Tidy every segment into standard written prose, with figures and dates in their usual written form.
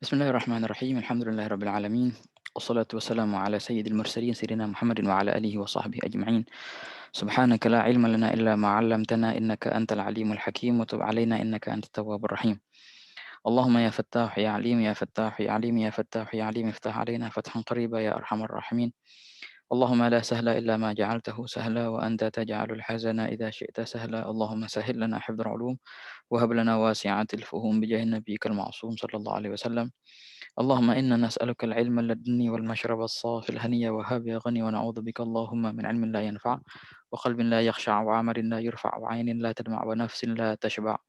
Bismillahirrahmanirrahim. Alhamdulillahirabbil alamin. Wassalatu wassalamu ala sayyidil mursalin sayyidina Muhammadin wa ala alihi wa sahbihi ajma'in. Subhanaka la ilma lana illa ma 'allamtana innaka antal alimul hakim wa tub 'alaina innaka antat tawwabur rahim. Allahumma ya fattah ya alim ya fattah ya alim ya fattah ya alim iftah 'alaina fathan qariba ya arhamar rahimin. اللهم لا سهل إلا ما جعلته سهلا وأنت تجعل الحزن إذا شئت سهلا اللهم سهل لنا حفظ العلوم وهب لنا واسعة الفهوم بجاه نبيك المعصوم صلى الله عليه وسلم اللهم إنا نسألك العلم اللدني والمشرب الصافي الهني وهاب يا غني ونعوذ بك اللهم من علم لا ينفع وقلب لا يخشع وعمل لا يرفع وعين لا تدمع ونفس لا تشبع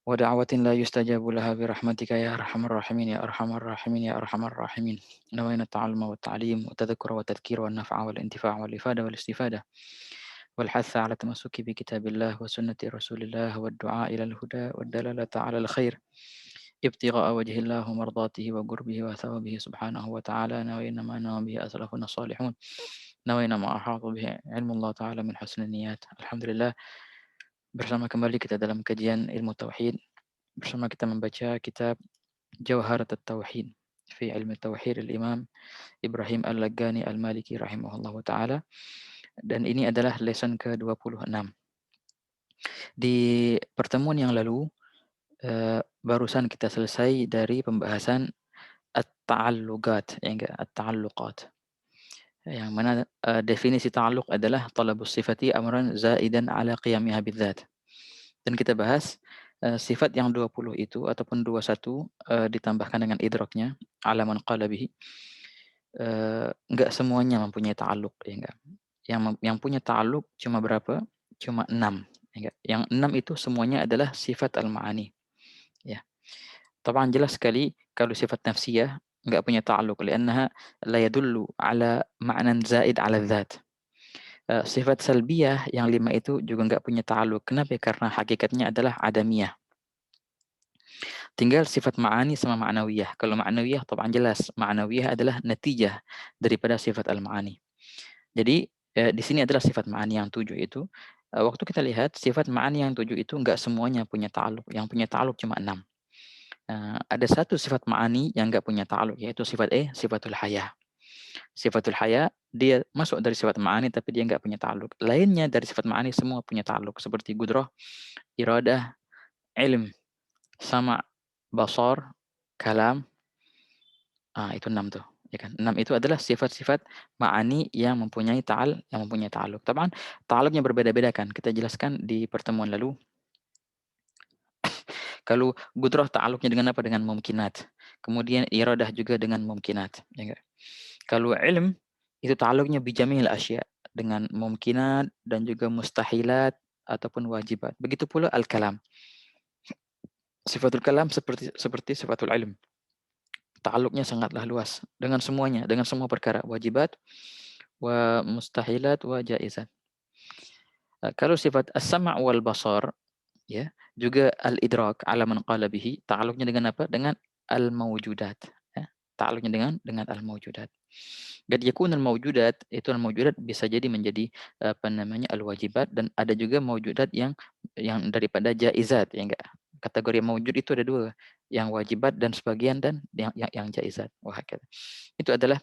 ودعوة لا يستجاب لها برحمتك يا أرحم الراحمين يا أرحم الراحمين يا أرحم الراحمين نوينا التعلم والتعليم والتذكر والتذكير والنفع والانتفاع والإفادة والاستفادة والحث على التمسك بكتاب الله وسنة رسول الله والدعاء إلى الهدى والدلالة على الخير ابتغاء وجه الله ومرضاته وقربه وثوابه سبحانه وتعالى نوينا ما نوى به أسلافنا الصالحون نوينا ما أحاط به علم الله تعالى من حسن النيات الحمد لله. Bersama kembali kita dalam kajian ilmu tauhid bersama kita membaca kitab Jawharat at-Tauhid fi ilmi tauhid al-Imam Ibrahim Al-Laghani Al-Maliki rahimahullahu taala dan ini adalah lesson ke-26. Di pertemuan yang lalu barusan kita selesai dari pembahasan at-ta'alluqat ya enggak at-ta'alluqat yang mana definisi ta'alluq adalah talabus sifati amran zaidan ala qiyamiha bidzat. Dan kita bahas sifat yang 20 itu ataupun 21 ditambahkan dengan idraknya ala man qala bihi enggak semuanya mempunyai ta'alluq ya enggak. Yang punya ta'alluq cuma berapa? Cuma 6 ya enggak. Yang 6 itu semuanya adalah sifat al-ma'ani ya. Taban jelas sekali kalau sifat nafsiyah enggak punya ta'alluq li'annaha la yadullu ala ma'nan zaid ala dzat. Sifat salbiyah yang 5 itu juga enggak punya ta'alluq. Kenapa? Karena hakikatnya adalah adamiyah. Tinggal sifat ma'ani sama ma'nawiyah. Kalau ma'nawiyah taban jelas, ma'nawiyah adalah natijah daripada sifat al-ma'ani. Jadi di sini adalah sifat ma'ani yang 7 itu. Waktu kita lihat sifat ma'ani yang 7 itu enggak semuanya punya ta'alluq. Yang punya ta'alluq cuma 6. Ada satu sifat ma'ani yang enggak punya ta'alluq yaitu sifat sifatul haya. Sifatul haya dia masuk dari sifat ma'ani tapi dia enggak punya ta'alluq. Lainnya dari sifat ma'ani semua punya ta'alluq seperti qudrah, iradah, ilm, sama, basar, kalam. Itu 6 tuh, ya kan. 6 itu adalah sifat-sifat ma'ani yang mempunyai ta'alluq. Taban ta'alluqnya berbeda-beda kan. Kita jelaskan di pertemuan lalu. Kalau qudrah ta'alluqnya dengan apa? Dengan mumkinat. Kemudian iradah juga dengan mumkinat, ya enggak. Kalau ilm itu ta'alluqnya bi jamil asya dengan mumkinat dan juga mustahilat ataupun wajibat. Begitu pula al-kalam. Sifatul kalam seperti sifatul ilm. Ta'alluqnya sangatlah luas dengan semuanya, dengan semua perkara, wajibat wa mustahilat wa jaizat. Kalau sifat as-sam' wal basar ya, juga al-idrak ala man qala bihi, ta'alluqnya dengan apa? Dengan al-mawjudat ya. Ta'alluqnya dengan al-mawjudat. Qad yakun al-mawjudat itu al-mawjudat bisa jadi menjadi apa namanya al-wajibat dan ada juga mawjudat yang daripada jaizat ya enggak. Kategori mawjud itu ada 2, yang wajibat dan sebagian dan yang jaizat. Itu adalah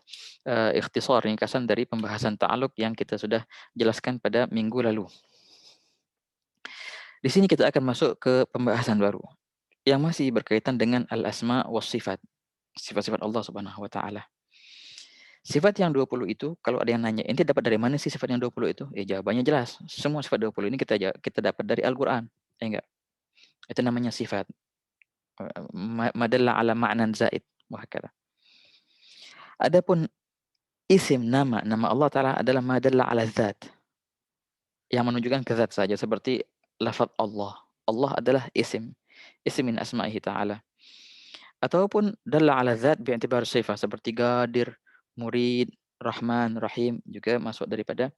ikhtisar ringkasan dari pembahasan ta'alluq yang kita sudah jelaskan pada minggu lalu. Di sini kita akan masuk ke pembahasan baru yang masih berkaitan dengan al-asma was sifat. Sifat-sifat Allah Subhanahu wa taala. Sifat yang 20 itu kalau ada yang nanya, "Ente dapat dari mana sih sifat yang 20 itu?" Jawabannya jelas. Semua sifat 20 ini kita dapat dari Al-Qur'an, ya enggak? Itu namanya sifat. Ma dalla ala ma'nan zaid wa hakadha. Adapun isim nama Allah Ta'ala adalah ma dalla ala dzat. Yang menunjukkan ke zat saja seperti lafaz Allah. Allah adalah isim min asma'ihi ta'ala. Ataupun dalla ala dzat bi'tibar sifat seperti Qadir, Murid, Rahman, Rahim juga masuk daripada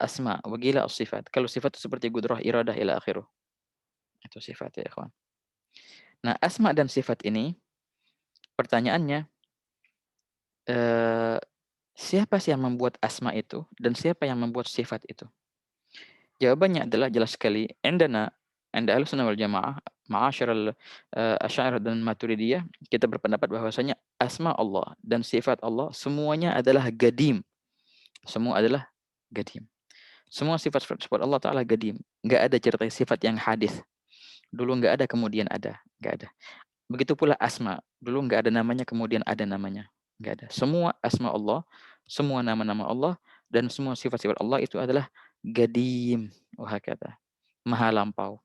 asma wa qila as-sifat. Kalau sifat itu seperti qudrah, iradah ila akhirih. Itu sifat ya ikhwan. Nah, asma dan sifat ini pertanyaannya siapa sih yang membuat asma itu dan siapa yang membuat sifat itu? Jawabannya adalah jelas sekali, indana Anda Ahlussunnah wal Jamaah, ma'asyiral Asy'ariyah dan Maturidiyah, kita berpendapat bahwasanya asma Allah dan sifat Allah semuanya adalah gadim. Semua adalah gadim. Semua sifat-sifat Allah Ta'ala gadim. Nggak ada cerita sifat yang hadis. Dulu nggak ada, kemudian ada. Nggak ada. Begitu pula asma. Dulu nggak ada namanya, kemudian ada namanya. Nggak ada. Semua asma Allah, semua nama-nama Allah, dan semua sifat-sifat Allah itu adalah gadim. Wahakata. Maha lampau.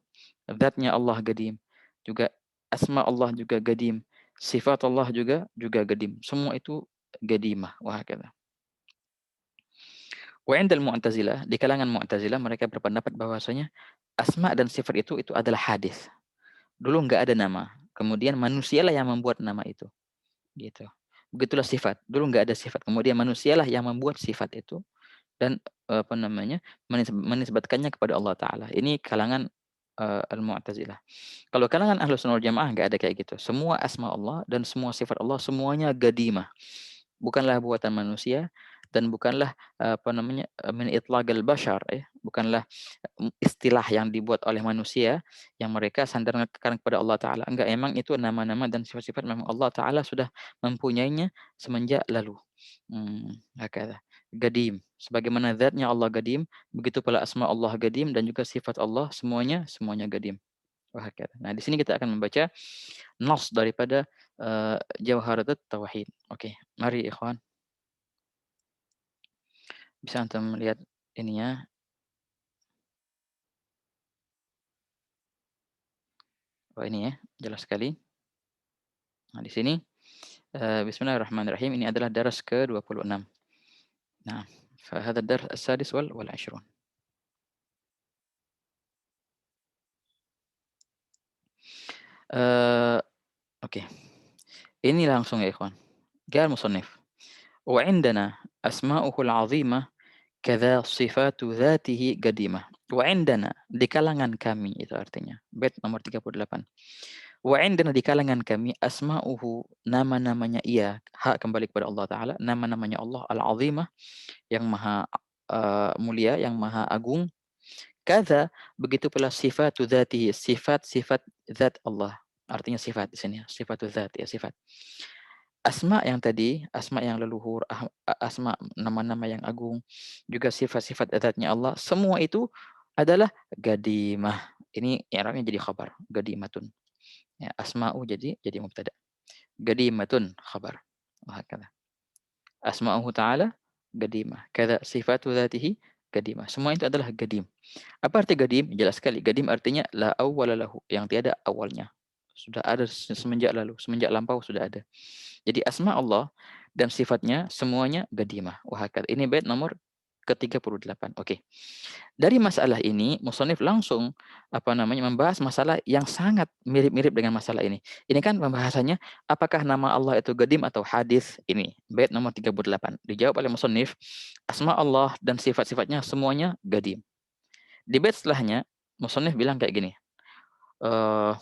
Zatnya Allah gadim. Juga asma Allah juga gadim. Sifat Allah juga gadim. Semua itu gadimah. Wahakata. Wa indal Mu'tazilah, di kalangan Mu'tazilah mereka berpendapat bahwasanya asma dan sifat itu adalah hadis. Dulu nggak ada nama, kemudian manusialah yang membuat nama itu, gitu. Begitulah sifat. Dulu nggak ada sifat, kemudian manusialah yang membuat sifat itu dan apa namanya menisbatkannya kepada Allah Taala. Ini kalangan al-Mu'tazilah. Kalau kalangan Ahlus Sunnah wal Jamaah nggak ada kayak gitu. Semua asma Allah dan semua sifat Allah semuanya gadimah. Bukanlah buatan manusia dan bukanlah apa namanya min itlaqal bashar, bukanlah istilah yang dibuat oleh manusia yang mereka sandarkan kepada Allah Taala. Enggak, emang itu nama-nama dan sifat-sifat memang Allah Taala sudah mempunyainya semenjak lalu. Hakadha. Gadim. Sebagaimana zatnya Allah gadim, begitu pula asma Allah gadim dan juga sifat Allah semuanya gadim. Wahakadha. Nah, di sini kita akan membaca nas daripada Jawharatut Tauhid. Oke, mari ikhwan. Bisa antum lihat ininya. Oh, ini ya, jelas sekali. Nah, di sini bismillahirrahmanirrahim, ini adalah daras ke-26. Nah, fahadha ad-dars as-sadis wal 20. Oke. Ini langsung ya ikhwan. Qala musannif, wa indana asma'uhul 'azimah kadza sifatu dzatihi qadimah. Wa indana, di kalangan kami, itu artinya. Bait nomor 38. Wa indana, di kalangan kami, asma'uhu, nama-namanya ia, hak kembali kepada Allah Ta'ala, nama-namanya Allah al-azimah, yang maha mulia, yang maha agung. Kadza, begitu pula sifatu dzatihi, sifat-sifat zat Allah. Artinya sifat di sini, sifatu dzat ya, sifat. Asma yang tadi, asma yang leluhur, asma nama-nama yang agung, juga sifat-sifat zatnya Allah, semua itu adalah gadimah. Ini i'rabnya jadi khabar, gadimatun. Ya, asma'u jadi mubtada. Gadimatun khabar. Wahakala. Asma'uhu ta'ala gadimah. Kada sifatu dzatihi gadimah. Semua itu adalah gadim. Apa arti gadim? Jelas sekali. Gadim artinya la awwala lahu, yang tiada awalnya. Sudah ada semenjak lalu, semenjak lampau sudah ada. Jadi asma Allah dan sifatnya semuanya gadimah. Wahakala. Ini bait nomor ke-38. Oke. Dari masalah ini, musannif langsung apa namanya membahas masalah yang sangat mirip-mirip dengan masalah ini. Ini kan pembahasannya apakah nama Allah itu gadim atau hadis. Ini bait nomor 38. Dijawab oleh musannif, asma Allah dan sifat-sifatnya semuanya gadim. Di bait setelahnya musannif bilang kayak gini. Eh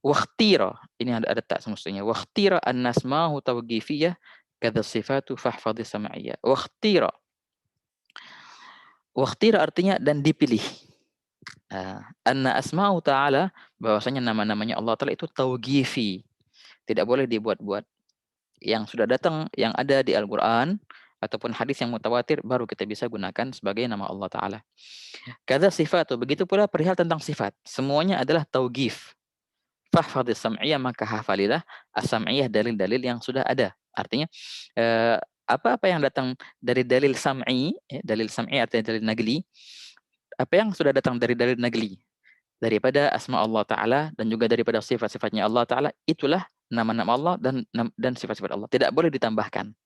Wakhtira, ini ada tak semestinya. Wakhtira an-nasmahu tawqifiyah kadza sifatu fahfadhi sam'iyah. Wakhtira. Wakhtira artinya dan dipilih. Anna asma'u ta'ala, bahwasanya nama-namanya Allah Ta'ala itu tauqifi, tidak boleh dibuat-buat. Yang sudah datang, yang ada di Al-Quran ataupun hadis yang mutawatir, baru kita bisa gunakan sebagai nama Allah Ta'ala. Kadza sifatu, begitu pula perihal tentang sifat, semuanya adalah tauqif. Fahfadhis sam'iyah, maka hafalilah as-sam'iyah, dalil-dalil yang sudah ada. Artinya apa-apa yang datang dari dalil sam'i, dalil sam'i artinya dalil nagli, apa yang sudah datang dari dalil nagli daripada asma Allah Ta'ala dan juga daripada sifat-sifatnya Allah Ta'ala, itulah nama-nama Allah dan sifat-sifat Allah. Tidak boleh ditambahkan.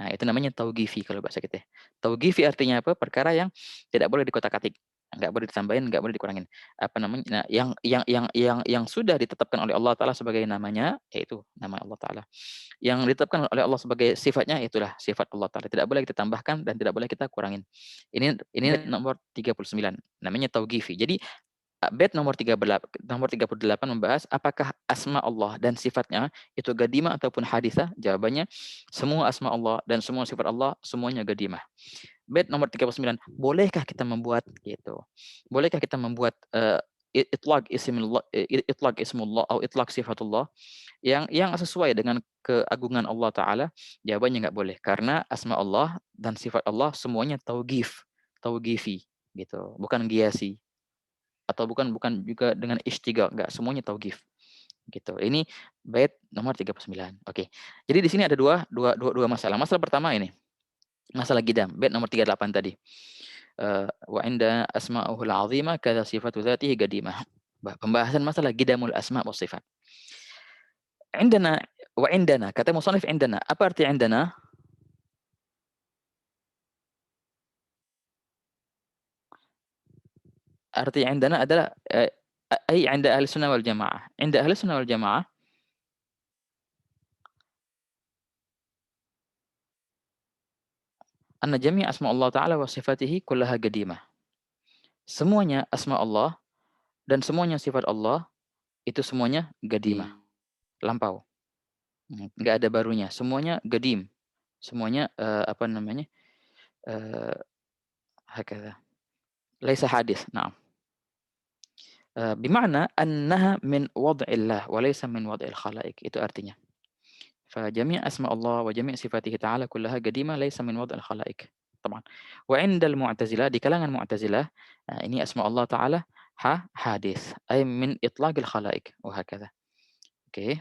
Nah, itu namanya tauqifi kalau bahasa kita. Tauqifi artinya apa? Perkara yang tidak boleh dikotak-katik, nggak boleh ditambahin, nggak boleh dikurangin. Apa namanya? Nah, yang sudah ditetapkan oleh Allah Ta'ala sebagai namanya, yaitu nama Allah Ta'ala. Yang ditetapkan oleh Allah sebagai sifatnya, itulah sifat Allah Ta'ala. Tidak boleh kita tambahkan dan tidak boleh kita kurangin. Ini nomor 39. Namanya tauqifi. Jadi bait nomor 38 membahas apakah asma Allah dan sifatnya itu gadimah ataupun hadisah. Jawabannya semua asma Allah dan semua sifat Allah semuanya gadimah. Bait nomor 39, bolehkah kita membuat gitu? Bolehkah kita membuat itlaq ismullah atau itlaq sifatullah yang sesuai dengan keagungan Allah Taala, jawabannya nggak boleh karena asma Allah dan sifat Allah semuanya tauqifi gitu, bukan qiyasi atau bukan bukan juga dengan istighaq, enggak, semuanya tauqif gitu. Ini bait nomor 39. Oke. Jadi di sini ada dua masalah. Masalah pertama ini, masalah qidam, bait nomor 38 tadi. Wa inda asma'uhul 'azimah kadza sifatu dzatihi qadimah. Pembahasan masalah qidamul asma' was sifat. Indana wa indana, kata musannif indana. Apa arti indana? Arti indana adalah ai 'inda ahli sunnah wal jamaah. 'Inda ahli sunnah wal jamaah anna jami' asma Allah Ta'ala wa sifatihi kullaha qadimah. Semuanya asma Allah dan semuanya sifat Allah itu semuanya qadimah, lampau. Nggak ada barunya. Semuanya qadim. Semuanya apa namanya? Eee, hakadha. Laisa hadis. Na'am. Bima'na annaha min wad'illah wa laysa min wad'il khalaiq. Itu artinya. فجميع أسماء الله وجميع صفاته تعالى كلها قديمة ليس من وضع الخلائق طبعا. وعند المعتزلة di kalangan Mu'tazilah ini asma Allah Ta'ala hadis ay min itlaq al-khalaiq وهكذا. Oke.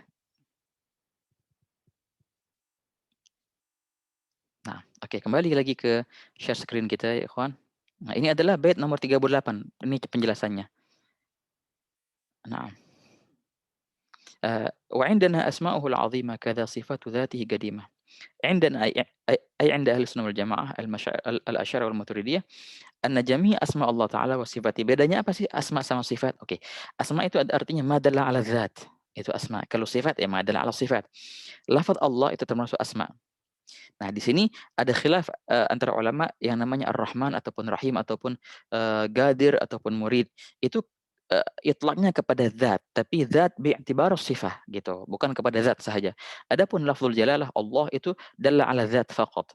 Nah, oke, kembali lagi ke share screen kita ya ikhwan. Nah, ini adalah bait nomor 38. Ini penjelasannya. Nah, وعندنا أسماؤه العظيمة كذا صفات ذاته قديمة. عندنا أي عند أهل السنة والجماعة الأشاعرة والماتريدية anna jami' asma Allah Ta'ala wa sifati. Bedanya apa sih asma sama sifat? Oke. Asma itu ada artinya madalla ala zat. Itu asma. Kalau sifat ya madalla ala sifat. Lafaz Allah itu termasuk asma. Nah, di sini ada khilaf antara ulama yang namanya Ar-Rahman ataupun Rahim ataupun Qadir ataupun Murid. Itu itlaqnya kepada zat, tapi zat bi'tibar sifah gitu, bukan kepada zat saja. Adapun lafzul jalalah Allah itu dalla ala zat faqat.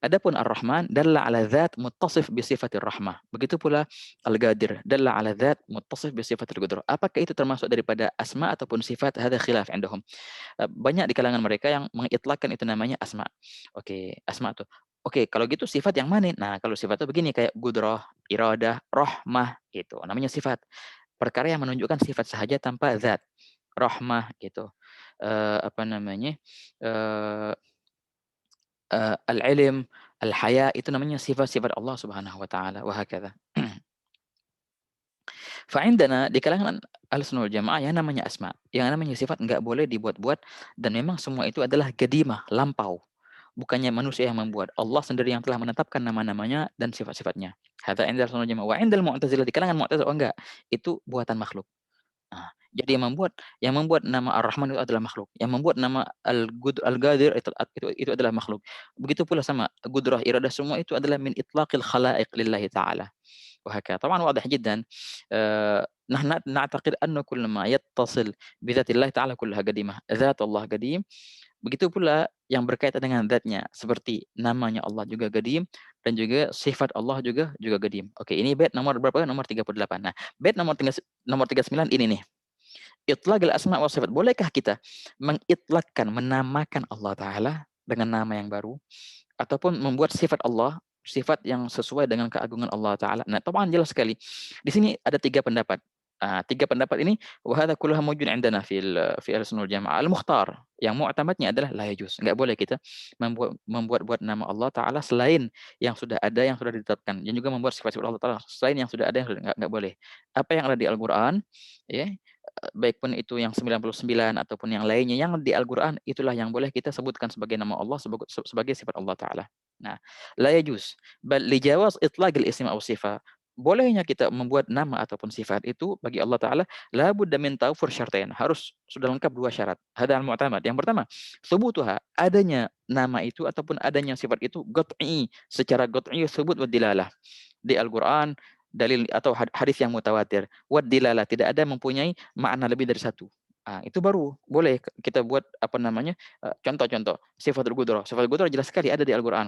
Adapun Ar-Rahman dalla ala zat muttasif bi sifatir rahmah. Begitu pula Al-Qadir dalla ala zat muttasif bi sifatil qudrah. Apakah itu termasuk daripada asma ataupun sifat? Hadza khilaf indahum. Banyak di kalangan mereka yang mengitlakkan itu namanya asma. Oke, asma tuh. Oke, kalau gitu sifat yang mana? Nah, kalau sifat itu begini kayak gudrah, iradah, rahmah itu namanya sifat. Perkara yang menunjukkan sifat sahaja tanpa zat. Rahmah gitu. Apa namanya? Eh, al-ilm, al-haya itu namanya sifat-sifat Allah Subhanahu wa taala wa hakadha. Fa'indana di kalangan Ahlussunnah wal Jamaah yang namanya asma, yang namanya sifat enggak boleh dibuat-buat dan memang semua itu adalah qadimah, lampau. Bukannya manusia yang membuat. Allah sendiri yang telah menetapkan nama-namanya dan sifat-sifatnya. Hadza inda Ahlussunnah wal Jamaah. Wa indal Mu'tazilah di kalangan Mu'tazilah oh enggak, itu buatan makhluk. Nah, jadi yang membuat nama Ar-Rahman itu adalah makhluk. Yang membuat nama Al-Qadir itu adalah makhluk. Begitu pula sama Qudrah, iradah semua itu adalah min itlaqil khalaiq lillahi ta'ala. وهكذا طبعا واضح جدا نحن نعتقد أن كل ما يتصل بذات الله تعالى كلها قديمة ذات الله قديم begitu pula yang berkaitan dengan zatnya seperti namanya Allah juga qadim dan juga sifat Allah juga qadim. Oke, ini bait nomor berapa? Nomor 38. Nah, bait nomor 39 ini nih. Itlaqul asma wa sifat. Bolehkah kita mengitlakkan menamakan Allah taala dengan nama yang baru ataupun membuat sifat Allah, sifat yang sesuai dengan keagungan Allah Ta'ala. Nah, taban jelas sekali. Di sini ada tiga pendapat. Tiga pendapat ini, wahada kulluha mawjud indana fi al-sunnah jamaah. Al-mukhtar, yang mu'tamadnya adalah la yajuz. Enggak boleh kita membuat nama Allah Ta'ala selain yang sudah ada, yang sudah ditetapkan. Dan juga membuat sifat-sifat Allah Ta'ala selain yang sudah ada, yang sudah enggak boleh. Apa yang ada di Al-Quran, ya, baik pun itu yang 99 ataupun yang lainnya yang di Al-Qur'an itulah yang boleh kita sebutkan sebagai nama Allah sebagai sifat Allah taala. Nah, la yajuz bal li jawaz itlaqil ism aw sifat. Bolehnya kita membuat nama ataupun sifat itu bagi Allah taala la budda min tawfur syartain. Harus sudah lengkap dua syarat. Hada al-mu'tamad. Yang pertama, thubutuha, adanya nama itu ataupun adanya sifat itu qat'i, secara qat'i thubut wa dilalah. Di Al-Qur'an dalil atau hadis yang mutawatir. Wad dilalah, tidak ada mempunyai makna lebih dari satu. Itu baru boleh kita buat apa namanya contoh-contoh sifatul qudrah. Sifatul qudrah jelas sekali ada di Al-Qur'an.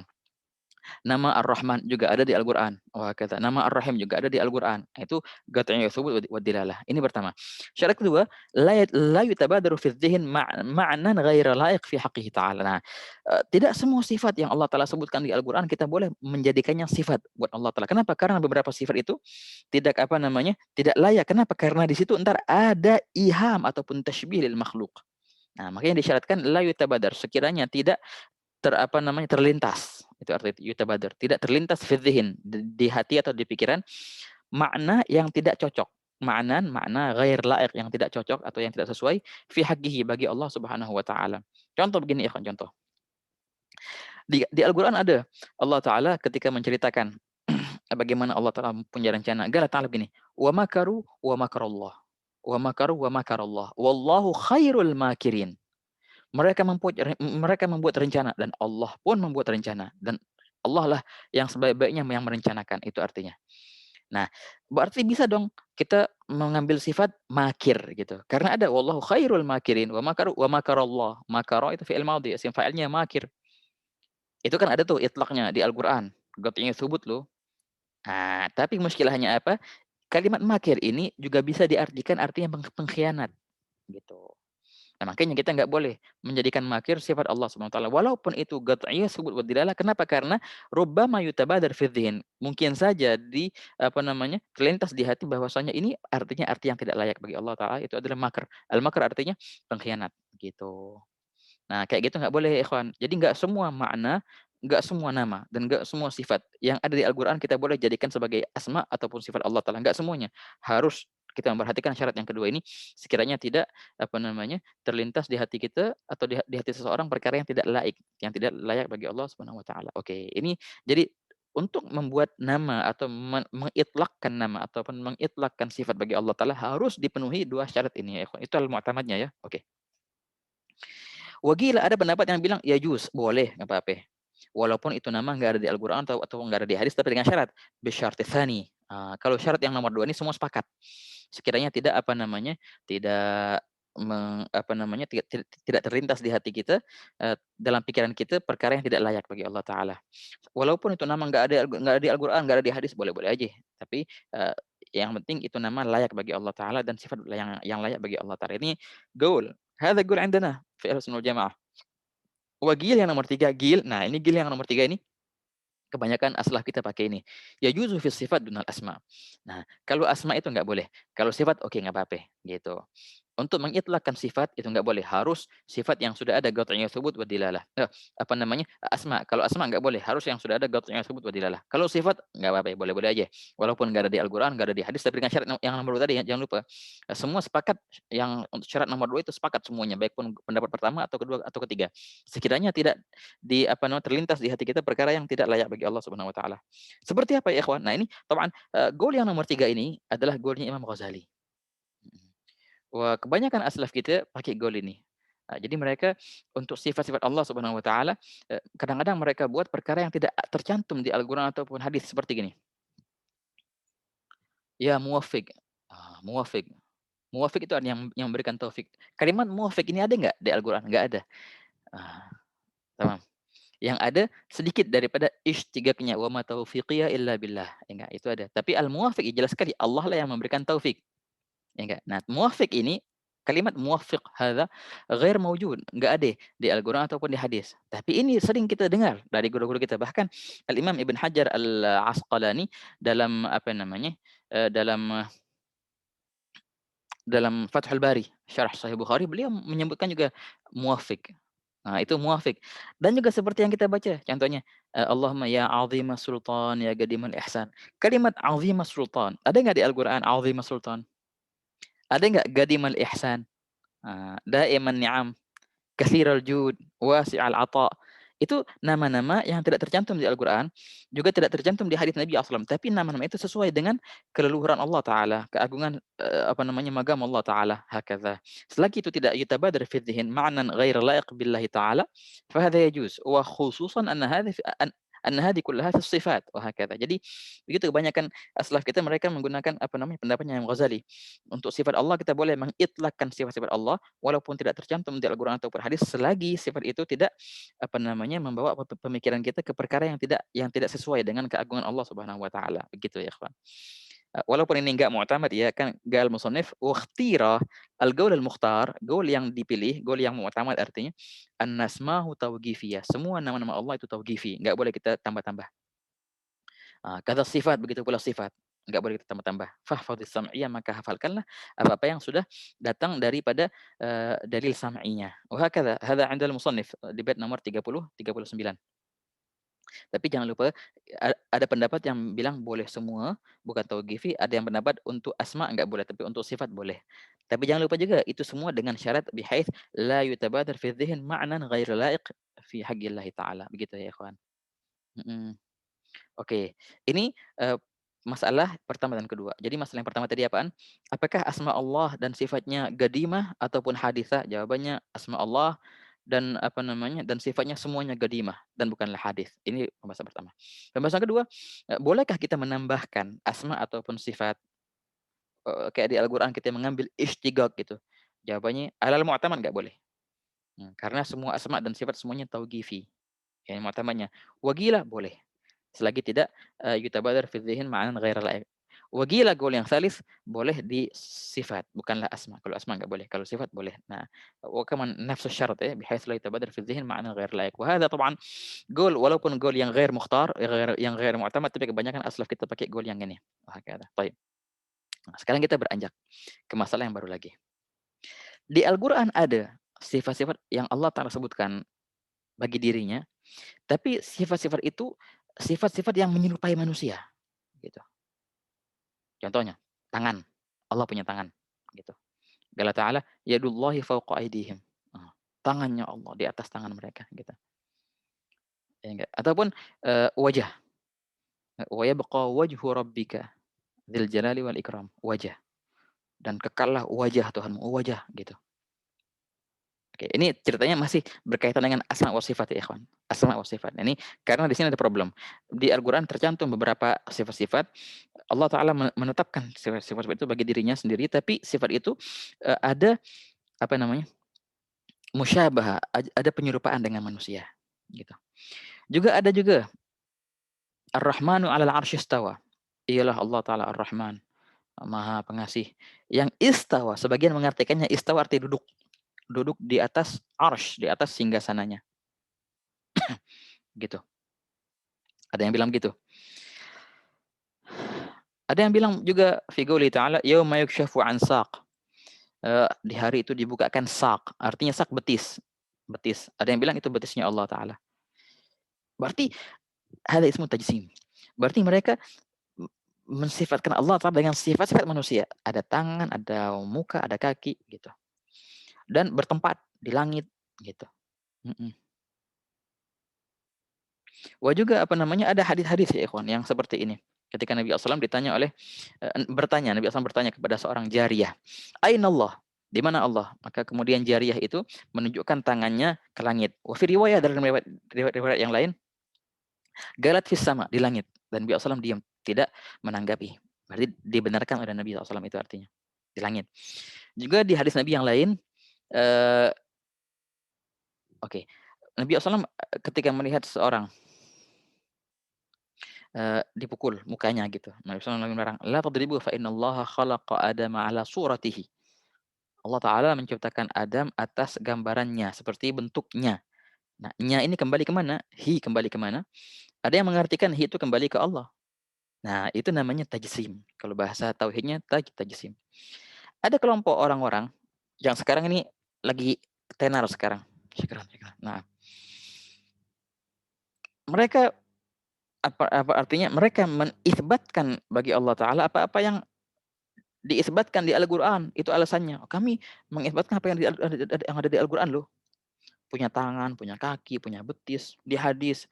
Nama Ar-Rahman juga ada di Al-Qur'an, wa kata nama Ar-Rahim juga ada di Al-Qur'an. Itu qat'iyyu thubut wa dilalah. Ini pertama. Syarat kedua, la yutabadaru fi dzihn ma'nan ghaira laiq fi haqqihi ta'ala. Nah, tidak semua sifat yang Allah Taala sebutkan di Al-Qur'an kita boleh menjadikannya sifat buat Allah Taala. Kenapa? Karena beberapa sifat itu tidak apa namanya, tidak layak. Kenapa? Karena di situ entar ada iham ataupun tasybih lil makhluk. Nah, makanya disyaratkan la yutabadar, sekiranya tidak apa namanya, terlintas. Itu arti yutabadar, tidak terlintas fi dzihn, di hati atau di pikiran makna yang tidak cocok. Makna ghair laik, yang tidak cocok atau yang tidak sesuai fi haqqihi, bagi Allah Subhanahu wa taala. Contoh begini ikhwan, contoh. Di Al-Qur'an ada Allah taala ketika menceritakan bagaimana Allah taala punya rencana. Qala ta'ala begini, "Wa makaru wa makarallah. Wa makaru wa makarallah. Wallahu khairul makirin." Mereka membuat rencana dan Allah pun membuat rencana, dan Allah lah yang sebaik-baiknya yang merencanakan, itu artinya. Nah, berarti bisa dong kita mengambil sifat makir gitu. Karena ada wallahu khairul makirin wa makaru wa makarallah. Makara itu fi'il madhi, isim fa'ilnya makir. Itu kan ada tuh itlaqnya di Al-Qur'an. Qat'iyyu tsubut loh. Nah, tapi muskilahnya apa? Kalimat makir ini juga bisa diartikan artinya pengkhianat gitu. Nah, makanya kita nggak boleh menjadikan makir sifat Allah Subhanahu wa taala. Walaupun itu qat'iyah sebut wa dilalah. Kenapa? Karena rubbama yutabadar fi dzihn. Mungkin saja di apa namanya, terlintas di hati bahwasanya ini artinya arti yang tidak layak bagi Allah taala, itu adalah makr. Al-makr artinya pengkhianat gitu. Nah, kayak gitu nggak boleh ya ikhwan. Jadi nggak semua makna, nggak semua nama, dan nggak semua sifat yang ada di Al-Qur'an kita boleh jadikan sebagai asma ataupun sifat Allah taala, nggak semuanya. Harus kita memperhatikan syarat yang kedua ini, sekiranya tidak apa namanya, terlintas di hati kita atau di hati seseorang perkara yang tidak layak bagi Allah Subhanahu wa taala. Oke, ini jadi untuk membuat nama atau mengitlakkan nama ataupun mengitlakkan sifat bagi Allah taala harus dipenuhi dua syarat ini ya ikhwan. Itu al-mu'tamadnya ya. Oke. Wagila ada pendapat yang bilang ya juz, boleh, nggak apa-apa. Walaupun itu nama nggak ada di Al-Qur'an atau nggak ada di hadis, tapi dengan syarat bisyarti tsani. Kalau syarat yang nomor 2 ini semua sepakat. Sekiranya tidak apa namanya, tidak apa namanya, tidak terlintas di hati kita, dalam pikiran kita perkara yang tidak layak bagi Allah taala. Walaupun itu nama nggak ada di Al-Qur'an, nggak ada di hadis, boleh-boleh aja. Tapi, yang penting itu nama layak bagi Allah taala dan sifat yang layak bagi Allah taala. Ini gaul, hadza gaul indana fi Ahlussunnah wal Jamaah. Wa qil yang nomor 3 qil, nah ini qil yang nomor 3 ini kebanyakan aslaf kita pakai ini. Yajuzu fi sifat dunal asma. Nah, kalau asma itu nggak boleh. Kalau sifat oke, nggak apa-apa, gitu. Untuk mengitlakkan sifat itu nggak boleh, harus sifat yang sudah ada qat'iyyu tsubut wa dilalah. Apa namanya? Asma. Kalau asma nggak boleh, harus yang sudah ada qat'iyyu tsubut wa dilalah. Kalau sifat nggak apa-apa, boleh-boleh aja. Walaupun nggak ada di Al-Qur'an, nggak ada di hadis, tapi dengan syarat yang nomor 2 tadi, jangan lupa. Semua sepakat, yang untuk syarat nomor 2 itu sepakat semuanya, baik pun pendapat pertama atau kedua atau ketiga. Sekiranya tidak apa namanya, terlintas di hati kita perkara yang tidak layak bagi Allah Subhanahu wa taala. Seperti apa ya ikhwan? Nah, ini tabaan goal yang nomor 3 ini adalah goalnya Imam Ghazali. Mhm. Wah, kebanyakan aslaf kita pakai goal ini. Jadi mereka untuk sifat-sifat Allah Subhanahu wa taala, kadang-kadang mereka buat perkara yang tidak tercantum di Al-Qur'an ataupun hadis seperti gini, "Ya muwaffiq." Muwaffiq. Muwaffiq itu artinya yang memberikan taufik. Kalimat muwaffiq ini ada nggak di Al-Qur'an? Nggak ada. Ah, tamam. Yang ada sedikit daripada istigaqnya, "Wa ma taufiqiya illa billah." Ya enggak, itu ada. Tapi al-muwaffiq jelas sekali Allah lah yang memberikan taufik. Ya enggak? Nah, muwaffiq ini, kalimat muwaffiq hadza ghair maujud, enggak ada di Al-Qur'an ataupun di hadis. Tapi ini sering kita dengar dari guru-guru kita. Bahkan Al-Imam Ibn Hajar Al-Asqalani dalam apa namanya, dalam Fathul Bari, syarah Sahih Bukhari, beliau menyebutkan juga muwaffiq. Nah, itu muwaffiq. Dan juga seperti yang kita baca, contohnya, Allahumma ya 'azimas sultan, ya qadimal ihsan. Kalimat 'azimas sultan, ada nggak di Al-Qur'an 'azimas sultan? Ada nggak qadimal ihsan? Daiman ni'am, katsiral jud, wasi'al 'ata. Itu nama-nama yang tidak tercantum di Al-Qur'an, juga tidak tercantum di hadis Nabi SAW. Tapi nama-nama itu sesuai dengan keleluhuran Allah Ta'ala, keagungan apa namanya, magam Allah Ta'ala, hakadha. Selagi itu tidak yutabadar fi dzihn ma'nan ghair laiq billahi ta'ala, fahadha yajuz. Wa khususan anna hadha anna hadhihi kullaha fi sifat wa hakadha. Jadi begitu kebanyakan aslaf kita mereka menggunakan pendapatnya Imam Ghazali. Untuk sifat Allah kita boleh mengitlakkan sifat-sifat Allah walaupun tidak tercantum di Al-Qur'an ataupun hadis selagi sifat itu tidak membawa pemikiran kita ke perkara yang tidak sesuai dengan keagungan Allah Subhanahu wa taala. Begitu ya, ikhwan. Walaupun ini enggak mu'tamad ya, kan gal musannif ukhtira al-qaul al-mukhtar, qaul yang dipilih, qaul yang mu'tamad artinya an-asma'u tauqifiyah. Semua nama-nama Allah itu tauqifi, enggak boleh kita tambah-tambah. Kata sifat begitu pula sifat, enggak boleh kita tambah-tambah. Fahfadhis sam'iyah, maka hafalkanlah apa-apa yang sudah datang daripada dalil sam'iynya. Wa hakadha, hadza 'inda al-musannif di bait nomor 39. Tapi jangan lupa ada pendapat yang bilang boleh semua, bukan tauqifi, ada yang pendapat untuk asma enggak boleh, tapi untuk sifat boleh. Tapi jangan lupa juga itu semua dengan syarat bihaits la yutabadar fi dzihn ma'nan ghairu laiq fi haqqillahi ta'ala. Begitu ya, ikhwan. Mhm. Oke, ini, masalah pertama dan kedua. Jadi masalah yang pertama tadi apaan? Apakah asma Allah dan sifatnya qadimah ataupun haditsah? Jawabannya asma Allah dan dan sifatnya semuanya qadimah dan bukanlah hadits. Ini pembahasan pertama. Pembahasan kedua, bolehkah kita menambahkan asma ataupun sifat, kayak di Al-Qur'an kita mengambil istighaq gitu? Jawabannya alal mu'tamad nggak boleh. Karena semua asma dan sifat semuanya tauqifi. Yang mu'tamadnya. Wa qila boleh. Selagi tidak yutabadar fi dzihn ma'nan ghaira la'iq. Wa qila qaul yang salis boleh di sifat, bukanlah asma. Kalau asma enggak boleh, kalau sifat boleh. Nah, wa kaman nafsu syarat ya, bihaits la yutabadar fi dzihn ma'nan ghaira la'iq. Wa hadha طبعًا qaul walaupun qaul yang ghair mukhtar, yang ghair mu'tamad, tapi kebanyakan aslaf kita pakai qaul yang ini. Wa hakadha. Baik. Nah, sekarang kita beranjak ke masalah yang baru lagi. Di Al-Qur'an ada sifat-sifat yang Allah Ta'ala sebutkan bagi dirinya, tapi sifat-sifat itu sifat-sifat yang menyerupai manusia, gitu. Contohnya, tangan. Allah punya tangan, gitu. Qala ta'ala, yadullahi fawqa aydihim. Tangannya Allah di atas tangan mereka, gitu. Ya enggak? Ataupun, wajah. Wa yabqa wajhu rabbika dzil jalali wal ikram. Wajah. Dan kekallah wajah Tuhanmu, wajah, gitu. Oke, ini ceritanya masih berkaitan dengan asma wa sifat ya, ikhwan. Asma wa sifat. Ini karena di sini ada problem. Di Al-Qur'an tercantum beberapa sifat-sifat, Allah Ta'ala menetapkan sifat-sifat itu bagi dirinya sendiri, tapi sifat itu, ada, apa namanya, musyabahah, ada penyerupaan dengan manusia, gitu. Juga ada juga, Ar-Rahmanu 'alal 'arsy istawa. Ialah Allah Ta'ala Ar-Rahman, Maha Pengasih. Yang istawa, sebagian mengartikannya istawa arti duduk. Duduk di atas arsy, di atas singgasananya. Gitu. Ada yang bilang begitu. Ada yang bilang juga fi qouli ta'ala, yauma yukshafu 'an saq. Di hari itu dibukakan saq, artinya sak betis, betis. Ada yang bilang itu betisnya Allah Ta'ala. Berarti hadza ismu tajsim. Berarti mereka mensifatkan Allah Ta'ala dengan sifat-sifat manusia. Ada tangan, ada muka, ada kaki, gitu. Dan bertempat di langit, gitu. Mhm. Wah juga ada hadis-hadis ya ikhwan yang seperti ini. Ketika Nabi SAW Nabi SAW bertanya kepada seorang jariyah, "Ainallah?" Di mana Allah? Maka kemudian jariyah itu menunjukkan tangannya ke langit. Wa fi riwayah dalam riwayat yang lain, galat fis sama, di langit. Dan Nabi SAW diam, tidak menanggapi. Berarti dibenarkan oleh Nabi SAW itu artinya. Di langit. Juga di hadis Nabi yang lain, eh, oke. Nabi SAW ketika melihat seorang dipukul mukanya gitu. Nabi SAW melarang, "La tadribu fa innallaha khalaqa Adama ala suratihi." Allah Ta'ala menciptakan Adam atas gambarannya, seperti bentuknya. Nah, nya ini kembali ke mana? Hi kembali ke mana? Ada yang mengartikan hi itu kembali ke Allah. Nah, itu namanya tajsim. Kalau bahasa tauhidnya tajsim. Ada kelompok orang-orang yang sekarang ini lagi tenar sekarang. Syukran, syukran. Nah, mereka apa artinya? Mereka menisbatkan bagi Allah Ta'ala apa-apa yang diisbatkan di Al-Qur'an, itu alasannya. Kami mengisbatkan apa yang ada di Al-Qur'an loh. Punya tangan, punya kaki, punya betis, di hadis,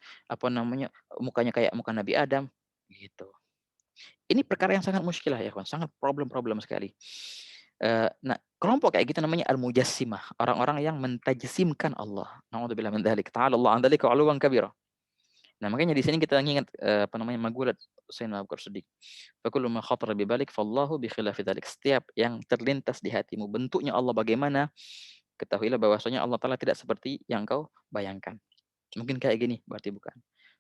mukanya kayak muka Nabi Adam, gitu. Ini perkara yang sangat muskilah ya kawan, sangat problem sekali. Nah, kelompok kayak gitu namanya al-mujassimah, orang-orang yang mentajsimkan Allah. Na'udzubillah min dzalik. Ta'ala Allah an dzalika 'uluwan kabira. Nah, makanya di sini kita ngingat apa namanya magulat Sayyidina Abu Bakar Shiddiq. Fakullu ma khatara bi balik fallahu bi khilafi dzalik. Setiap yang terlintas di hatimu bentuknya Allah bagaimana, ketahuilah bahwasanya Allah Taala tidak seperti yang kau bayangkan. Mungkin kayak gini, berarti bukan.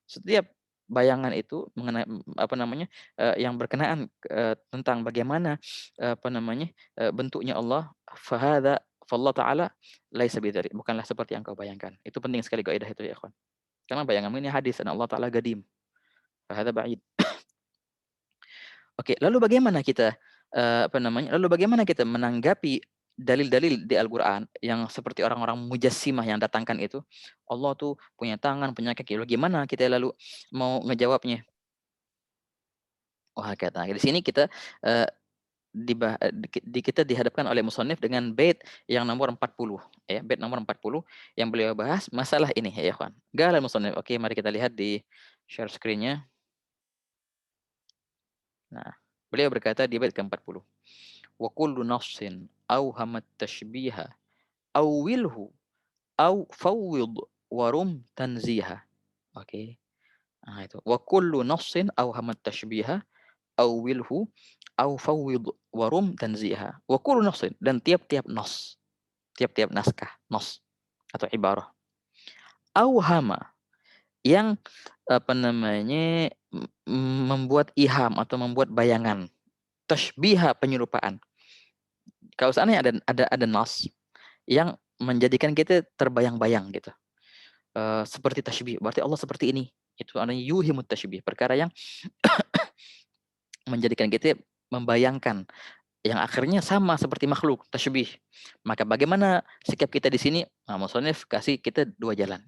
Setiap bayangan itu mengenai apa namanya, yang berkenaan, tentang bagaimana, apa namanya, bentuknya Allah, fallahu taala laisa bidzalik, bukanlah seperti yang kau bayangkan. Itu penting sekali kaidah itu ya, ikhwan. Karena bayanganmu ini hadis dan Allah taala qadim, fahadza ba'id. Oke, lalu bagaimana kita, apa namanya, lalu bagaimana kita menanggapi dalil-dalil di Al-Qur'an yang seperti orang-orang mujassimah yang datangkan itu, Allah tuh punya tangan, punya kaki, lalu gimana kita lalu mau ngejawabnya? Wah, kata di sini kita, eee, kita dihadapkan oleh musannif dengan bait yang nomor 40 ya, bait nomor 40 yang beliau bahas masalah ini ya ikhwan. Qala musannif, oke mari kita lihat di share screen-nya. Nah, beliau berkata di bait ke-40. Wa kullu nafsin awhamat tashbiha awwilhu aw fawwid warum tanziha. Oke. Nah itu. Wa kullu nafsin awhamat tashbiha awwilhu aw fawwid warum tanziha. Wa kullu nafsin, dan tiap-tiap nas, tiap-tiap naskah, nas atau ibarah. Awhama, yang apa namanya, membuat iham atau membuat bayangan. Tashbiha, penyerupaan. Kalau seandainya ada nas yang menjadikan kita terbayang-bayang gitu. Seperti tasybih, berarti Allah seperti ini. Itu namanya yuhimut tasybih, perkara yang menjadikan kita membayangkan yang akhirnya sama seperti makhluk, tasybih. Maka bagaimana sikap kita di sini? Nah, musannif kasih kita dua jalan.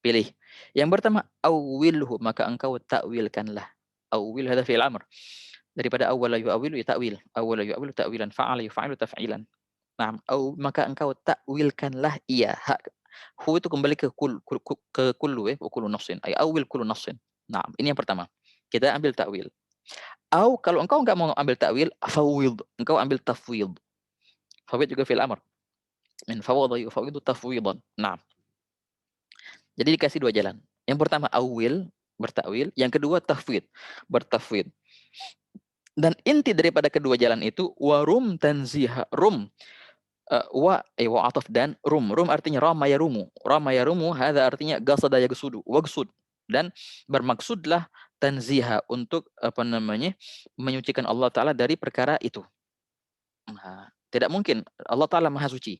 Pilih. Yang pertama, awwilhu, maka engkau takwilkanlah. Awwil hadza fi'il amr. Daripada awwala yu'awwilu ya ta'wil. Awwala yu'awwilu ta'wilan, fa'ala yuf'ilu taf'ilan. Nah, maka engkau takwilkanlah ia. Hu itu kembali ke ke kullu ya, kullu nafsin. Ay awil kullu nafsin. Nah, ini yang pertama. Kita ambil takwil. Kalau engkau enggak mau ambil takwil, fawwid. Engkau ambil tafwid. Fawwid juga fil amr. Min fawwada yufawwidu tafwidan. Nah, jadi dikasih dua jalan. Yang pertama awil, bertakwil. Yang kedua tafwid, bertafwid. Dan inti daripada kedua jalan itu warum tanziha. Wa ataf dan rum. Rum artinya rama yarumu. Rama yarumu hadza artinya qasada yaqsudu. Waqsud. Dan bermaksudlah tanziha, untuk apa namanya, menyucikan Allah taala dari perkara itu. Nah, tidak mungkin Allah taala Maha Suci.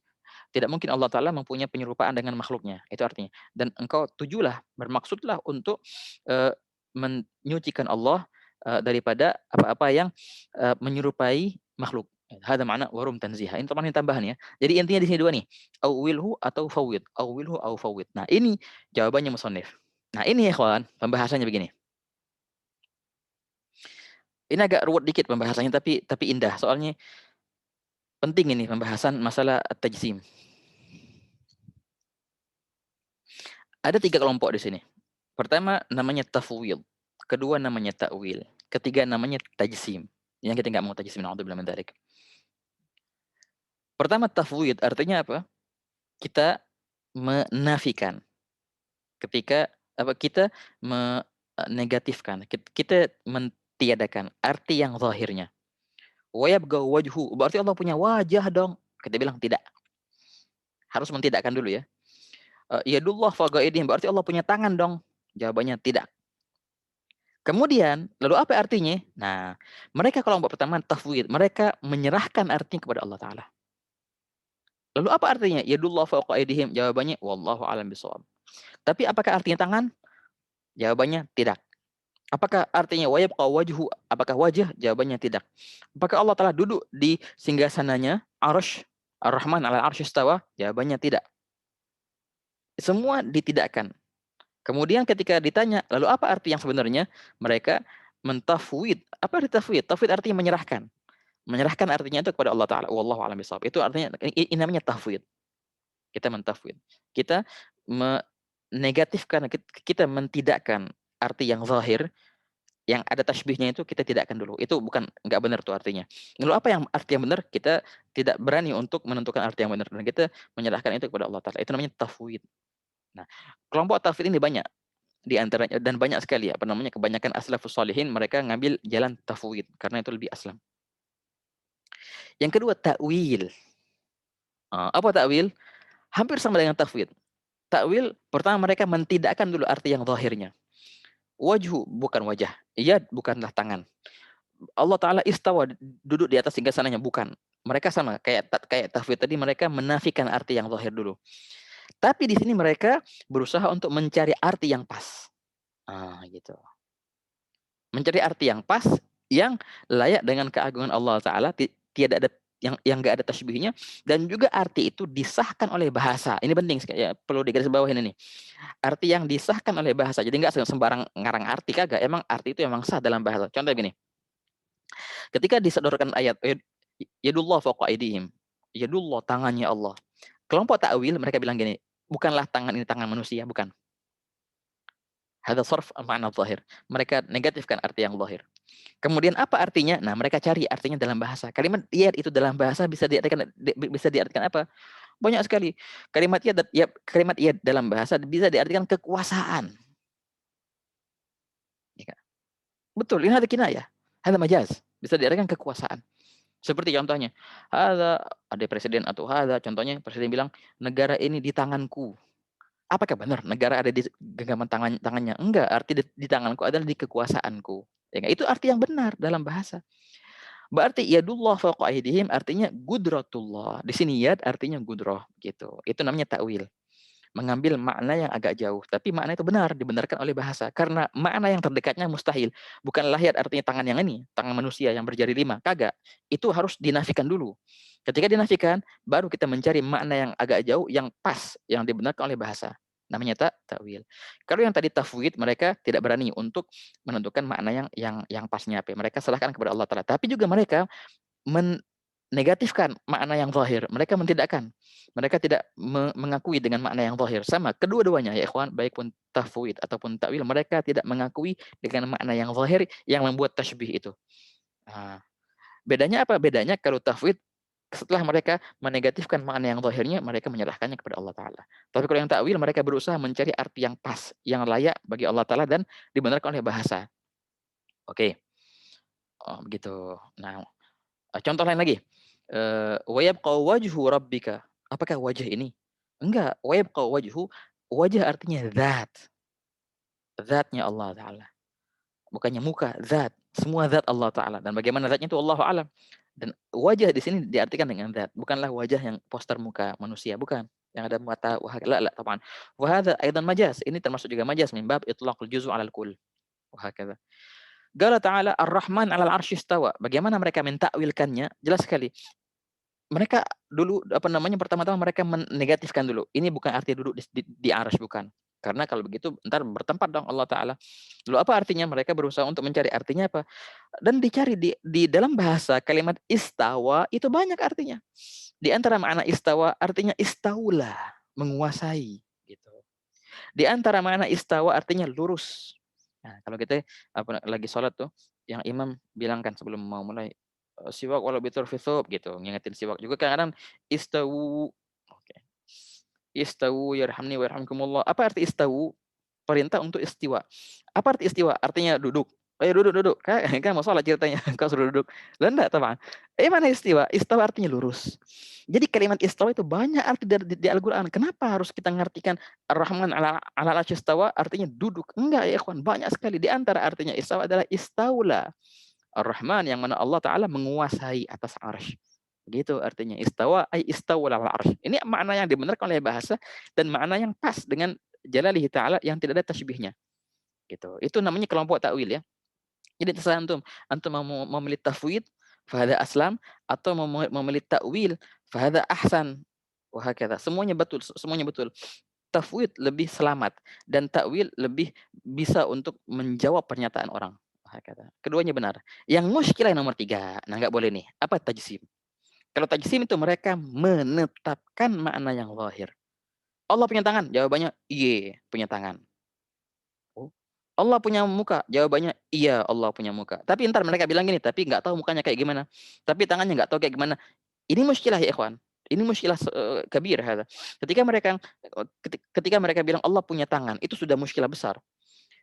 Tidak mungkin Allah taala mempunyai penyerupaan dengan makhluknya. Itu artinya. Dan engkau tujulah, bermaksudlah untuk menyucikan Allah daripada apa-apa yang menyerupai makhluk. Hada makna warum tanziha. Ini teman tambahan ya. Jadi intinya di sini dua nih. Awilhu atau fawid. Awilhu au fawid. Nah, ini jawabannya musannif. Nah, ini ya kawan, pembahasannya begini. Ini agak ruwet dikit pembahasannya, tapi indah. Soalnya penting ini pembahasan masalah tajsim. Ada 3 kelompok di sini. Pertama namanya tafwid, kedua namanya ta'wil, ketiga namanya tajsim. Yang kita nggak mau tajsim, naudzubillah min dzalik. Pertama tafwid artinya apa? Kita menafikan. Ketika kita menegatifkan, kita mentiadakan arti yang zahirnya. Wa yabqa wajhu, berarti Allah punya wajah dong. Kita bilang tidak. Harus mentidakkan dulu ya. Yadullah fawqa aydihim, berarti Allah punya tangan dong. Jawabannya tidak. Kemudian, lalu apa artinya? Nah, mereka kelompok pertama tafwid, mereka menyerahkan artinya kepada Allah taala. Lalu apa artinya? Yadullah fawqa aydihim, jawabannya wallahu a'lam bishawab. Tapi apakah artinya tangan? Jawabannya tidak. Apakah artinya wa yabqa wajhu? Apakah wajah? Jawabannya tidak. Apakah Allah taala duduk di singgasananya Arsy Ar-Rahman 'ala arsy istawa? Jawabannya tidak. Semua ditidakkan. Kemudian ketika ditanya, lalu apa arti yang sebenarnya? Mereka mentafwid. Apa arti tafwid? Tafwid artinya menyerahkan. Menyerahkan artinya itu kepada Allah taala. Wallahu a'lam bishawab. Itu artinya ini namanya tafwid. Kita mentafwid. Kita menegatifkan, kita mentidakkan arti yang zahir, yang ada tasbihnya itu kita tidakkan dulu. Itu bukan, enggak benar tuh artinya. Lalu apa yang arti yang benar? Kita tidak berani untuk menentukan arti yang benar dan kita menyerahkan itu kepada Allah taala. Itu namanya tafwid. Nah, kelompok tafwid ini banyak Di antaranya dan banyak sekali kebanyakan aslafus sholihin mereka ngambil jalan tafwid karena itu lebih aslam. Yang kedua takwil. Apa takwil? Hampir sama dengan tafwid. Takwil pertama mereka mentidakkan dulu arti yang zahirnya. Wajhu bukan wajah, yad bukanlah tangan. Allah Ta'ala istawa duduk di atas singgasananya, bukan. Mereka sama kayak tafwid tadi, mereka menafikan arti yang zahir dulu. Tapi di sini mereka berusaha untuk mencari arti yang pas. Gitu. Mencari arti yang pas, yang layak dengan keagungan Allah Ta'ala, tiada ada yang nggak ada tasbihnya, dan juga arti itu disahkan oleh bahasa. Ini penting ya, perlu digarisbawahi ini. Arti yang disahkan oleh bahasa. Jadi nggak sembarang ngarang arti, kagak. Emang arti itu emang sah dalam bahasa. Contoh gini. Ketika disodorkan ayat yadullah fawqa aydihim. Yadullah, tangannya Allah. Kelompok takwil mereka bilang gini, bukanlah tangan ini tangan manusia, bukan. Hadza sarf makna zahir. Mereka negatifkan arti yang zahir. Kemudian apa artinya? Nah, mereka cari artinya dalam bahasa. Kalimat yad itu dalam bahasa bisa diartikan apa? Banyak sekali. Kalimat yad dalam bahasa bisa diartikan kekuasaan. Ya, betul, ini ada kinayah. Ada majaz. Bisa diartikan kekuasaan. Seperti contohnya, ada presiden atau contohnya presiden bilang negara ini di tanganku. Apakah benar negara ada di genggaman tangannya? Enggak, arti di tanganku adalah di kekuasaanku. Ya, itu arti yang benar dalam bahasa. Berarti yadullah fawqa aydihim artinya gudratullah. Di sini yad artinya gudrah gitu. Itu namanya takwil. Mengambil makna yang agak jauh, tapi makna itu benar, dibenarkan oleh bahasa. Karena makna yang terdekatnya mustahil. Bukanlah yad artinya tangan yang ini, tangan manusia yang berjari 5. Kagak. Itu harus dinafikan dulu. Ketika dinafikan, baru kita mencari makna yang agak jauh, yang pas, yang dibenarkan oleh bahasa. Namanya takwil. Kalau yang tadi tafwid, mereka tidak berani untuk menentukan makna yang pasnya apa. Mereka serahkan kepada Allah Ta'ala. Tapi juga mereka negatifkan makna yang zahir. Mereka mentidakkan. Mereka tidak mengakui dengan makna yang zahir. Sama, kedua-duanya ya ikhwan, baik pun tafwid ataupun takwil, mereka tidak mengakui dengan makna yang zahir yang membuat tasybih itu. Bedanya apa? Bedanya kalau tafwid, setelah mereka menegatifkan makna yang zahirnya, mereka menyerahkannya kepada Allah Ta'ala. Tapi kalau yang takwil, mereka berusaha mencari arti yang pas, yang layak bagi Allah Ta'ala dan dibenarkan oleh bahasa. Oke. Begitu. Nah, contoh lain lagi. Wa yabqa wajhu rabbika. Apakah wajah ini? Enggak. Wa yabqa wajhu, wajah artinya zat. Zatnya Allah Ta'ala. Bukannya muka, zat. Semua zat Allah Ta'ala. Dan bagaimana zatnya itu Allahu a'lam. Dan wajah di sini diartikan dengan zat. Bukanlah wajah yang poster muka manusia. Bukan. Yang ada mata. La, taban. Wa hadha aidan majaz. Ini termasuk juga majaz. Min bab itlaqul juz'u alal kull. Wahakadha. Qala ta'ala ar-Rahman 'alal 'arsy istawa. Bagaimana mereka mentakwilkannya? Jelas sekali. Mereka dulu pertama-tama mereka menegatifkan dulu. Ini bukan arti duduk di arsy, bukan. Karena kalau begitu ntar bertempat dong Allah Ta'ala. Lalu apa artinya? Mereka berusaha untuk mencari artinya apa? Dan dicari di dalam bahasa kalimat istawa itu banyak artinya. Di antara makna istawa artinya istaula, menguasai gitu. Di antara makna istawa artinya lurus. Nah, kalau kita lagi sholat tuh, yang imam bilang kan sebelum mau mulai, siwak walau biturfi thawb gitu, ngingetin siwak juga kadang-kadang istawu. Oke. Istawu yarhamni wa yarhamkumullah. Apa arti istawu? Perintah untuk istiwa. Apa arti istiwa? Artinya duduk. Ayo duduk, duduk. Kan mau sholat ceritanya, kau suruh duduk. Lah enggak, teman. Mana istiwa? Istawa artinya lurus. Jadi kalimat istawa itu banyak arti di Al-Quran. Kenapa harus kita ngartikan Ar-Rahman ala arsy istawa artinya duduk? Enggak ya ikhwan, banyak sekali. Di antara artinya istawa adalah istaula. Ar-Rahman yang mana Allah Ta'ala menguasai atas arsy. Begitu artinya istawa ay istawala ala arsy. Ini makna yang dibenarkan oleh bahasa dan makna yang pas dengan jalalihi ta'ala yang tidak ada tasbihnya. Gitu. Itu namanya kelompok takwil ya. Jadi terserah antum. Antum mau memilih tafwid, fahada aslam, atau mau memilih takwil, fahada ahsan. Wahakadha. Semuanya betul, semuanya betul. Tafwid lebih selamat dan takwil lebih bisa untuk menjawab pernyataan orang. Wahakadha. Keduanya benar. Yang muskilah nomor 3. Nah, enggak boleh nih. Apa tajsim? Kalau tajsim itu mereka menetapkan makna yang zahir. Allah punya tangan? Jawabannya iya, punya tangan. Oh, Allah punya muka? Jawabannya iya, Allah punya muka. Tapi ntar mereka bilang gini, tapi nggak tahu mukanya kayak gimana. Tapi tangannya nggak tahu kayak gimana. Ini muskilah ya ikhwan. Ini muskilah kabir. Ketika mereka bilang Allah punya tangan, itu sudah muskilah besar.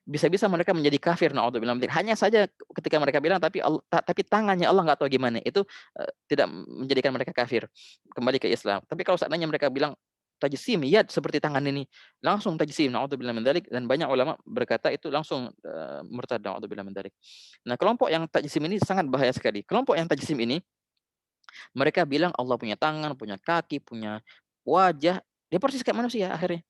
bisa-bisa mereka menjadi kafir, naudzubillah min dzalik. Hanya saja ketika mereka bilang tapi tangannya Allah nggak tahu gimana, itu tidak menjadikan mereka kafir, kembali ke Islam. Tapi kalau seandainya mereka bilang tajsim, yad seperti tangan ini, langsung tajsim, naudzubillah min dzalik, dan banyak ulama berkata itu langsung murtad, naudzubillah min dzalik. Nah, kelompok yang tajsim ini sangat bahaya sekali. Kelompok yang tajsim ini mereka bilang Allah punya tangan, punya kaki, punya wajah, dia persis kayak manusia akhirnya.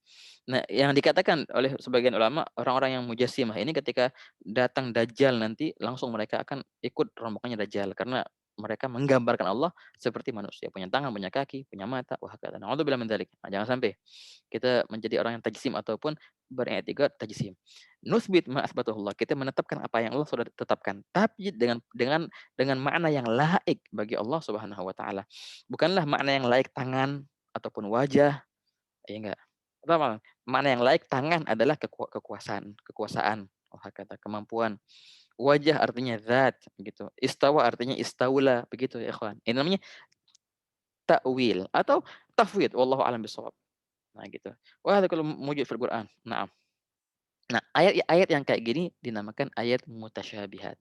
Nah, yang dikatakan oleh sebagian ulama, orang-orang yang mujassimah ini ketika datang Dajjal nanti, langsung mereka akan ikut rombongannya Dajjal. Karena mereka menggambarkan Allah seperti manusia, punya tangan, punya kaki, punya mata, wa hakadha. Na'udzubillah min dzalik. Nah, jangan sampai kita menjadi orang yang tajsim ataupun beriktikad tajsim. Nutsbit ma asbatahullah, kita menetapkan apa yang Allah sudah tetapkan, tapi dengan makna yang laik bagi Allah Subhanahu wa taala. Bukanlah makna yang laik tangan ataupun wajah, ya enggak. Apa makna yang laik tangan adalah kekuasaan, oh hakata, kemampuan. Wajah artinya zat gitu. Istawa artinya istaula, begitu ya ikhwan. Ini namanya ta'wil atau tafwid, wallahu a'lam bishawab. Nah gitu. Wa hadza kullu mawjud fil Qur'an. Na'am. Nah, ayat-ayat yang kayak gini dinamakan ayat mutasyabihat.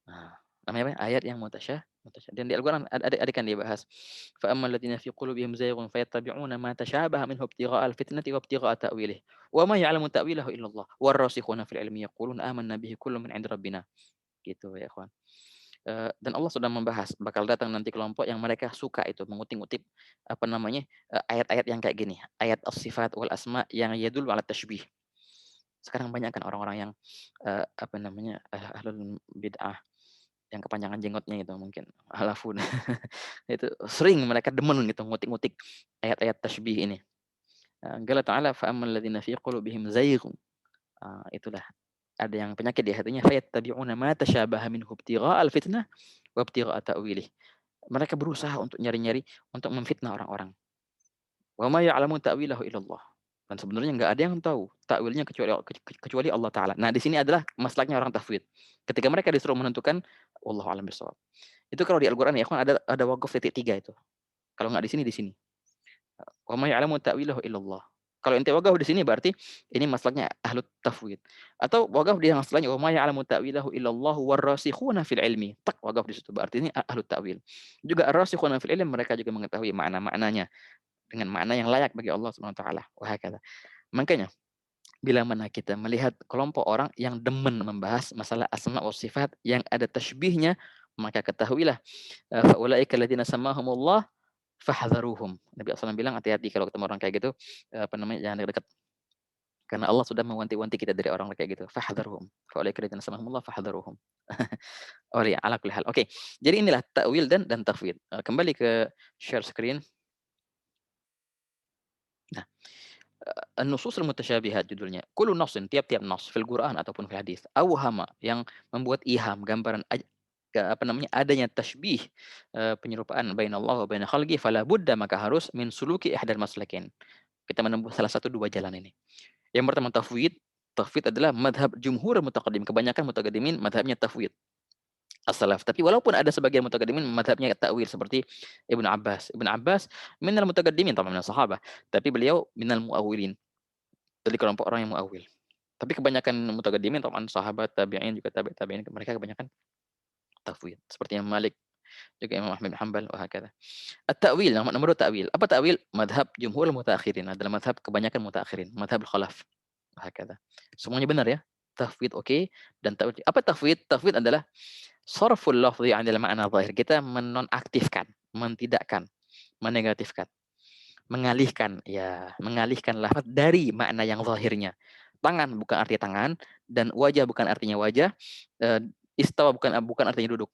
Nah, namanya apa? Ayat yang dan di Al-Qur'an ada kan dibahas. Fa ammal ladzina fi qulubihim zayghun fayattabi'una ma tashabaha minhu ibtigha'al fitnati wa ibtigha'a ta'wilih. Wa ma ya'lamu ta'wilahu illallah. Warasikhuna fil ilmi yaquluna amanna bihi kullun min 'indi rabbina. Gitu ya, ikhwan. Dan Allah sudah membahas bakal datang nanti kelompok yang mereka suka itu mengutip-ngutip apa namanya, ayat-ayat yang kayak gini, ayat as-sifat wal asma yang yadullu 'ala tashbih. Sekarang banyak kan orang-orang yang apa namanya, ahlul bid'ah yang kepanjangan jenggotnya gitu mungkin, halafun. Itu sering mereka demen gitu ngutik-ngutik ayat-ayat tasybih ini. Qala ta'ala fa ammal ladzina fi qulubihim zayghun. Itulah ada yang penyakit di hatinya, fayattabi'una ma tasyabaha minhu ibtigha'al fitnah wa ibtigha'a ta'wilih. Mereka berusaha untuk nyari-nyari untuk memfitnah orang-orang. Wa ma ya'lamu ta'wilahu illallah. Dan sebenarnya nggak ada yang tahu takwilnya kecuali Allah Ta'ala. Nah, di sini adalah masalahnya orang tafwid. Ketika mereka disuruh menentukan, wallahu a'lam bishawab. Itu kalau di Al-Qur'an ya, kan ada waqaf titik 3 itu. Kalau nggak di sini, di sini. Wa ma ya'lamu ta'wilahu illallah. Kalau ente waqaf di sini berarti ini masalahnya ahlut tafwid. Atau waqaf di yang masalahnya wa ma ya'lamu ta'wilahu illallah warrasikhuna fil ilmi. Tak waqaf di situ berarti ini ahlut ta'wil. Juga ar-rasikhuna fil ilmi mereka juga mengetahui makna-maknanya dengan makna yang layak bagi Allah Subhanahu wa taala. Wa hakadha. Makanya bila mana kita melihat kelompok orang yang demen membahas masalah asma wa sifat yang ada tasybihnya, maka ketahuilah faulaika alladziina samahumullah fahdharuhum. Nabi SAW bilang hati-hati kalau ketemu orang kayak gitu, apa namanya, jangan dekat-dekat. Karena Allah sudah mewanti-wanti kita dari orang kayak gitu. Fahdharuhum. Faulaika alladziina samahumullah fahdharuhum. Oh ya, ala kulli hal. Oke. Jadi inilah ta'wil dan tafwid. Kembali ke share screen. Nah, An-Nusus al-Mutasyabihat judulnya. Kullu nassin, tiap-tiap nas fil Qur'an ataupun fil hadis, awhama yang membuat iham, gambaran apa namanya, adanya tasybih, penyerupaan bainallah wa baina khalqi, fala budda, maka harus min suluki ihdal maslakin. Kita menempuh salah satu dua jalan ini. Yang pertama tafwid. Tafwid adalah madhab jumhur mutaqaddim. Kebanyakan mutaqaddimin madhabnya tafwid. As-salaf. Tapi walaupun ada sebagian mutaqaddimin madhabnya ta'wil seperti Ibnu Abbas. Ibnu Abbas minal mutaqaddimin, talama minal sahabah. Tapi beliau minal mu'awwilin. Dari kelompok orang yang mu'awwil. Tapi kebanyakan mutaqaddimin, talama sahabat, tabi'in, juga tabi'in, mereka kebanyakan tafwid. Seperti yang Malik, juga Imam Ahmad bin Hanbal, wa hakadha. At-ta'wil, nomor 2 ta'wil. Apa ta'wil? Madhab jumhur mutaakhirin. Adalah madhab kebanyakan mutaakhirin. Madhab khalaf. Wa hakadha. Semuanya benar ya. Tafwid oke, dan ta'wil. Apa tafwid? Tafwid adalah sarful lafzi 'anil ma'na zahir. Kita menonaktifkan, mentidakkan, menegatifkan, mengalihkan lafaz dari makna yang zahirnya. Tangan bukan arti tangan dan wajah bukan artinya wajah. Istawa bukan artinya duduk.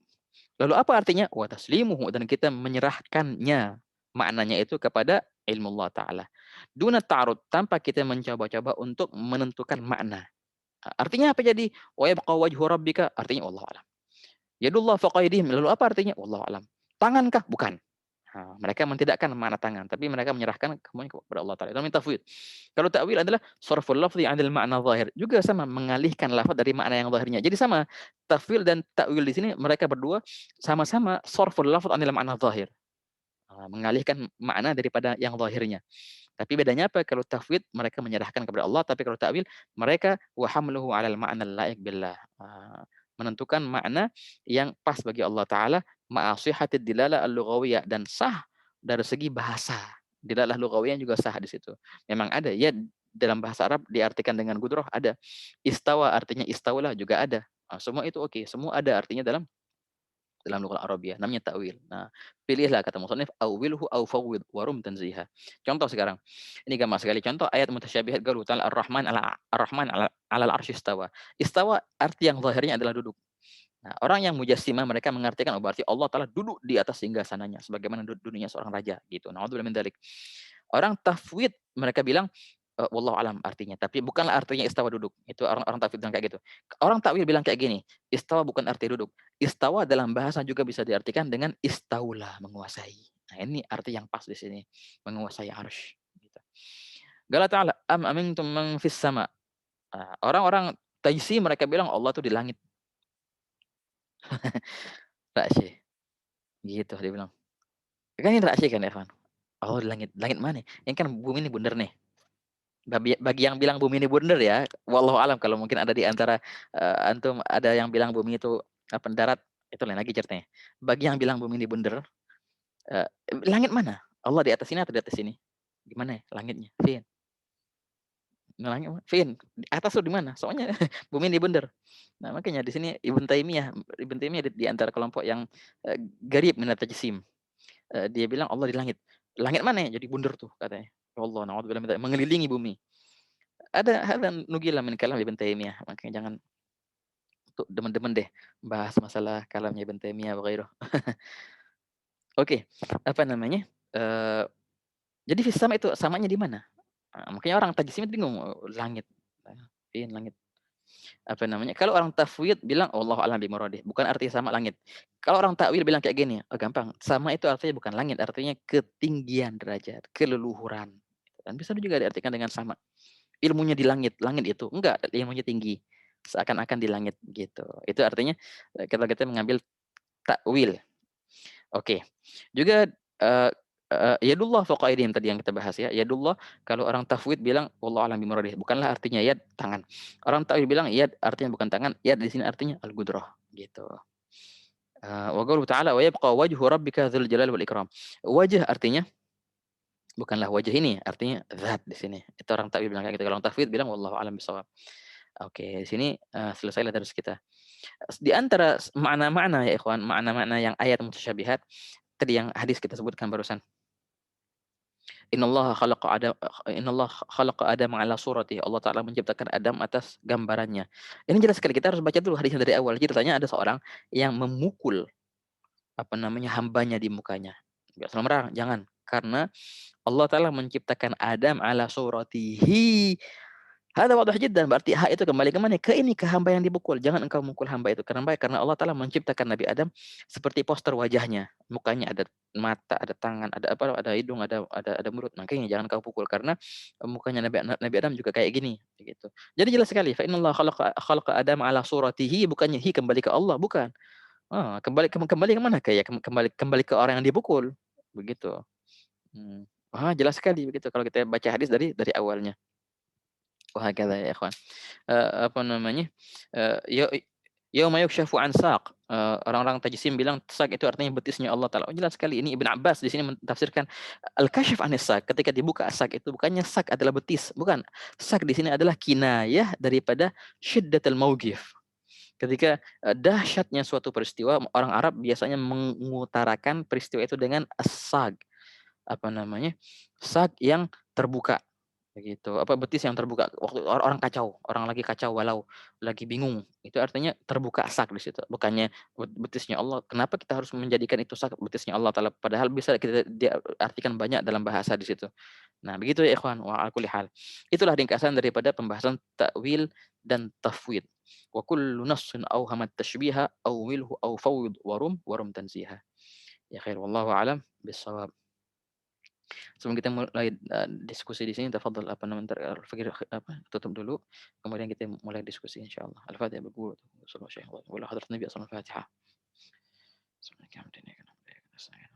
Lalu apa artinya? Wa taslimuhu, dan kita menyerahkannya, maknanya itu kepada ilmu Allah Ta'ala. Duna ta'arud, tanpa kita mencoba-coba untuk menentukan makna. Artinya apa jadi? Wa yabqa wajhu rabbika, artinya Allah alam. Yadullah fawqa aydihim, lalu apa artinya? Wallahu alam. Tangankah? Bukan. Mereka mentidakkan makna tangan, tapi mereka menyerahkan semuanya kepada Allah Ta'ala. Itu namanya tafwid. Kalau ta'wil adalah sarful lafzi 'anil ma'na zahir. Juga sama, mengalihkan lafaz dari makna yang zahirnya. Jadi sama, tafwil dan ta'wil di sini mereka berdua sama-sama sarful lafz 'anil ma'na zahir. Mengalihkan makna daripada yang zahirnya. Tapi bedanya apa? Kalau tafwid mereka menyerahkan kepada Allah, tapi kalau ta'wil mereka wa hamluhu 'alal ma'na laik billah. Menentukan makna yang pas bagi Allah taala ma'a sihhatid dilalah al-lughawiyyah dan sah dari segi bahasa. Dilalah lughawiyah juga sah di situ. Memang ada ya dalam bahasa Arab diartikan dengan gudrah ada. Istawa artinya istaulah juga ada. Semua itu oke, semua ada artinya dalam lughah Arabiyah, namanya ta'wil. Nah, pilihlah kata musannif awwilhu aw fawwid warum tanziha. Contoh sekarang, ini gampang sekali contoh ayat mutasyabihat qaulu ta'ala Ar-Rahman 'alal arsy istawa. Istawa arti yang zahirnya adalah duduk. Nah, orang yang mujassimah mereka mengartikan oh berarti Allah Ta'ala duduk di atas singgasananya sebagaimana duduknya seorang raja gitu. Naudzubillah min dzalik. Orang tafwid mereka bilang wallahu alam artinya, tapi bukanlah artinya istawa duduk. Itu orang-orang tafwid bilang kayak gitu. Orang takwil bilang kayak gini, istawa bukan arti duduk. Istawa dalam bahasa juga bisa diartikan dengan istaula, menguasai. Nah, ini arti yang pas di sini, menguasai arsy gitu. Qala ta'ala am amintum man fis sama. Orang-orang Taisi mereka bilang Allah tuh di langit. Rasyih, gitu dia bilang. Kan ini rasyih kan ya, Ikhwan? Allah di langit. Langit mana? Ini kan bumi ini bundar nih. Bagi yang bilang bumi ini bundar ya, wallahu alam kalau mungkin ada di antara antum ada yang bilang bumi itu apa darat, itu lain lagi ceritanya. Bagi yang bilang bumi ini bundar, eh, langit mana? Allah di atas sini atau di atas sini? Gimana ya langitnya? Fin. Langit fin. Di atas tuh di mana? Soalnya bumi ini bundar. Nah, makanya di sini Ibn Taimiyah di antara kelompok yang garib minat tajsim. Dia bilang Allah di langit. Langit mana ya? Jadi bundar tuh katanya. Ya Allah, naudzubillah min dzalik, mengelilingi bumi. Ada nugila min kalam Ibn Taimiyah. Makanya jangan tuh demen-demen deh bahas masalah kalamnya Ibn Taimiyah wa ghairuh. Oke, apa namanya? Eee, jadi fis sama itu samanya di mana? Makanya orang tajsim itu bingung, langit. Fin langit. Apa namanya? Kalau orang tafwid bilang wallahu a'lam bimuradih, bukan arti sama langit. Kalau orang takwil bilang kayak gini, oh gampang, sama itu artinya bukan langit, artinya ketinggian derajat, keleluhuran. Dan bisa juga diartikan dengan sama. Ilmunya di langit, langit itu enggak, ilmunya tinggi. Seakan-akan di langit gitu. Itu artinya kalau kita mengambil takwil. Oke. Juga yadullah fawqa aydihim tadi yang kita bahas ya. Yadullah kalau orang tafwid bilang wallahu a'lam bimuradih, bukanlah artinya yad tangan. Orang takwil bilang yad artinya bukan tangan, yad di sini artinya al-qudrah gitu. Wa qauluhu ta'ala wa yabqa wajhu rabbika dzul jalali wal ikram. Wajah artinya bukanlah wajah ini, artinya zat di sini. Itu orang takwil bilang kayak gitu. Kalau orang tafwid bilang wallahu a'lam bishawab. Oke, di sini selesailah dari kita. Di antara makna-makna ya ikhwan, makna-makna yang ayat mutasyabihat tadi yang hadis kita sebutkan barusan. Innallaha khalaqa Adam ala surati. Allah Ta'ala menciptakan Adam atas gambarannya. Ini jelas sekali, kita harus baca dulu hadisnya dari awal. Ceritanya ada seorang yang memukul apa namanya hambanya di mukanya. Enggak salah merang, jangan. Karena Allah Ta'ala menciptakan Adam ala suratihi. Hada wadah jiddan, berarti hak itu kembali ke mana? Ke ini, ke hamba yang dipukul. Jangan engkau mukul hamba itu. Karena Allah Ta'ala menciptakan Nabi Adam seperti poster wajahnya. Mukanya ada mata, ada tangan, ada apa, ada hidung, ada mulut. Makanya jangan kau pukul karena mukanya Nabi Adam juga kayak gini, gitu. Jadi jelas sekali, fa innallaha khalaqa Adam ala suratihi, bukannya hi kembali ke Allah, bukan. Kembali ke mana? Kayak kembali ke orang yang dipukul. Begitu. Jelas sekali begitu kalau kita baca hadis dari awalnya. Wahakadha ya ikhwan. Apa namanya, ya yauma yukshafu an saq, orang-orang tajsim bilang saq itu artinya betisnya Allah Ta'ala. Oh jelas sekali ini Ibn Abbas di sini mentafsirkan al-kashf anis saq, ketika dibuka saq itu bukannya saq adalah betis, bukan. Saq di sini adalah kinayah daripada syiddatul mauqif. Ketika dahsyatnya suatu peristiwa, orang Arab biasanya mengutarakan peristiwa itu dengan as-saq, apa namanya, saq yang terbuka. Begitu, apa, betis yang terbuka waktu orang kacau, orang lagi kacau walau lagi bingung, itu artinya terbuka sak di situ, bukannya betisnya Allah. Kenapa kita harus menjadikan itu sak betisnya Allah Ta'ala, padahal bisa kita diartikan banyak dalam bahasa di situ. Nah, begitu ya ikhwan, wa ala kulli hal. Itulah ringkasan daripada pembahasan takwil dan tafwid. Wa kullu nassin awhamat tashbiha awwilhu aw fawwid warum tanziha. Ya khair wallahu a'lam bissawab. Sebelum kita mulai diskusi di sini, tafadhol apa namanya Al-Fakir apa tutup dulu, kemudian kita mulai diskusi insyaallah. Al-Fatihah berguru. Sallallahu alaihi wa sallam. Wa ala hadratin Nabi sallallahu alaihi wa sallam. Al-Fatihah.